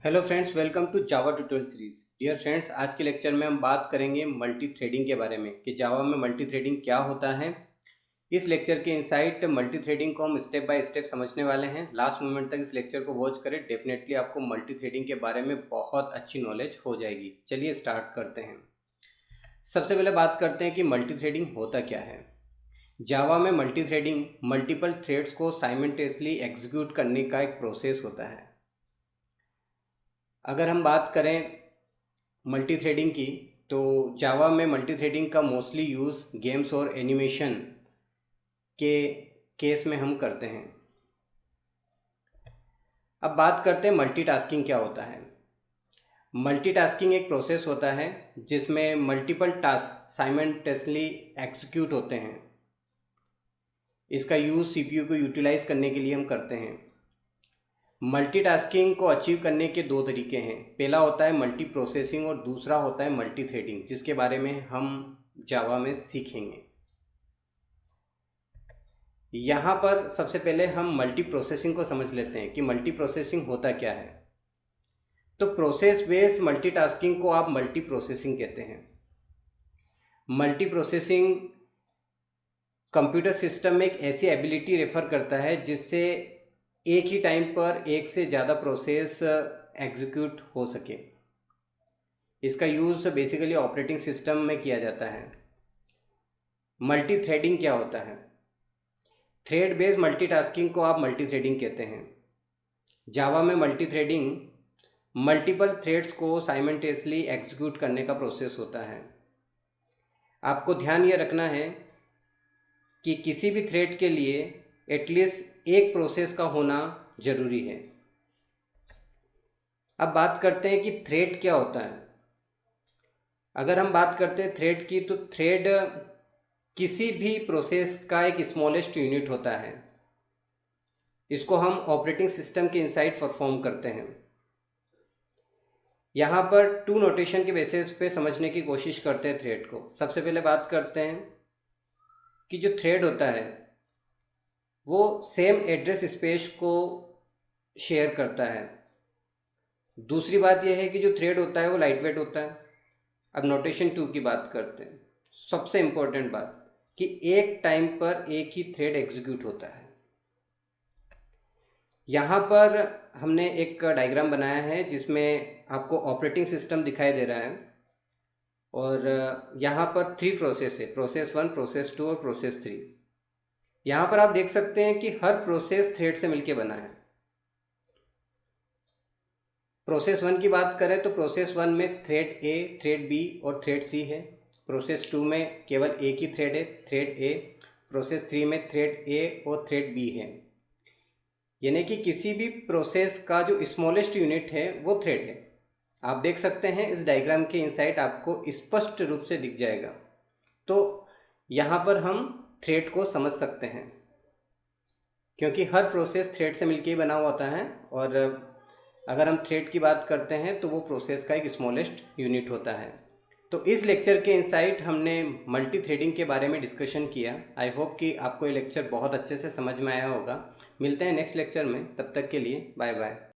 Hello friends, welcome to Java tutorial series. Dear friends, आज के lecture में हम बात करेंगे मल्टी थ्रेडिंग के बारे में कि जावा में मल्टी थ्रेडिंग क्या होता है। इस लेक्चर के इनसाइट मल्टी थ्रेडिंग को हम स्टेप बाय स्टेप समझने वाले हैं। लास्ट मोमेंट तक इस लेक्चर को वॉच करें, डेफिनेटली आपको मल्टी थ्रेडिंग के बारे में बहुत अच्छी नॉलेज हो जाएगी। चलिए स्टार्ट करते हैं। सबसे पहले बात करते हैं कि मल्टी थ्रेडिंग होता क्या है। जावा में मल्टी थ्रेडिंग मल्टीपल थ्रेड्स को साइमल्टेनियसली एग्जीक्यूट करने का एक प्रोसेस होता है। अगर हम बात करें मल्टी थ्रेडिंग की, तो जावा में मल्टी थ्रेडिंग का मोस्टली यूज़ गेम्स और एनिमेशन के केस में हम करते हैं। अब बात करते हैं मल्टीटास्किंग क्या होता है। मल्टीटास्किंग एक प्रोसेस होता है जिसमें मल्टीपल टास्क साइमल्टेनियसली एग्जीक्यूट होते हैं। इसका यूज़ सीपीयू को यूटिलाइज करने के लिए हम करते हैं। मल्टीटास्किंग को अचीव करने के दो तरीके हैं। पहला होता है मल्टी प्रोसेसिंग और दूसरा होता है मल्टी थ्रेडिंग, जिसके बारे में हम जावा में सीखेंगे। यहाँ पर सबसे पहले हम मल्टी प्रोसेसिंग को समझ लेते हैं कि मल्टी प्रोसेसिंग होता क्या है। तो प्रोसेस बेस्ड मल्टीटास्किंग को आप मल्टी प्रोसेसिंग कहते हैं। मल्टी प्रोसेसिंग कंप्यूटर सिस्टम में एक ऐसी एबिलिटी रेफर करता है जिससे एक ही टाइम पर एक से ज़्यादा प्रोसेस एग्जीक्यूट हो सके। इसका यूज़ बेसिकली ऑपरेटिंग सिस्टम में किया जाता है। मल्टी थ्रेडिंग क्या होता है। थ्रेड बेस्ड मल्टीटास्किंग को आप मल्टी थ्रेडिंग कहते हैं। जावा में मल्टी थ्रेडिंग मल्टीपल थ्रेड्स को साइमल्टेनियसली एग्जीक्यूट करने का प्रोसेस होता है। आपको ध्यान ये रखना है कि किसी भी थ्रेड के लिए एटलीस्ट एक प्रोसेस का होना ज़रूरी है। अब बात करते हैं कि थ्रेड क्या होता है। अगर हम बात करते हैं थ्रेड की, तो थ्रेड किसी भी प्रोसेस का एक स्मॉलेस्ट यूनिट होता है। इसको हम ऑपरेटिंग सिस्टम के इनसाइड परफॉर्म करते हैं। यहाँ पर टू नोटेशन के बेसिस पे समझने की कोशिश करते हैं थ्रेड को। सबसे पहले बात करते हैं कि जो थ्रेड होता है वो सेम एड्रेस स्पेस को शेयर करता है। दूसरी बात यह है कि जो थ्रेड होता है वो लाइट वेट होता है। अब नोटेशन टू की बात करते हैं। सबसे इम्पोर्टेंट बात कि एक टाइम पर एक ही थ्रेड एग्जीक्यूट होता है। यहाँ पर हमने एक डायग्राम बनाया है जिसमें आपको ऑपरेटिंग सिस्टम दिखाई दे रहा है और यहाँ पर 3 प्रोसेस है, प्रोसेस 1, प्रोसेस 2 और प्रोसेस 3। यहाँ पर आप देख सकते हैं कि हर प्रोसेस थ्रेड से मिलकर बना है। प्रोसेस 1 की बात करें तो प्रोसेस 1 में थ्रेड ए, थ्रेड बी और थ्रेड सी है। प्रोसेस 2 में केवल एक ही थ्रेड है, थ्रेड ए। प्रोसेस 3 में थ्रेड ए और थ्रेड बी है। यानी कि किसी भी प्रोसेस का जो स्मॉलेस्ट यूनिट है वो थ्रेड है। आप देख सकते हैं इस डायग्राम के इनसाइड आपको स्पष्ट रूप से दिख जाएगा। तो यहाँ पर हम थ्रेड को समझ सकते हैं क्योंकि हर प्रोसेस थ्रेड से मिलकर ही बना हुआ होता है। और अगर हम थ्रेड की बात करते हैं तो वो प्रोसेस का एक स्मॉलेस्ट यूनिट होता है। तो इस लेक्चर के इनसाइट हमने मल्टी थ्रेडिंग के बारे में डिस्कशन किया। आई होप कि आपको ये लेक्चर बहुत अच्छे से समझ में आया होगा। मिलते हैं नेक्स्ट लेक्चर में, तब तक के लिए बाय बाय।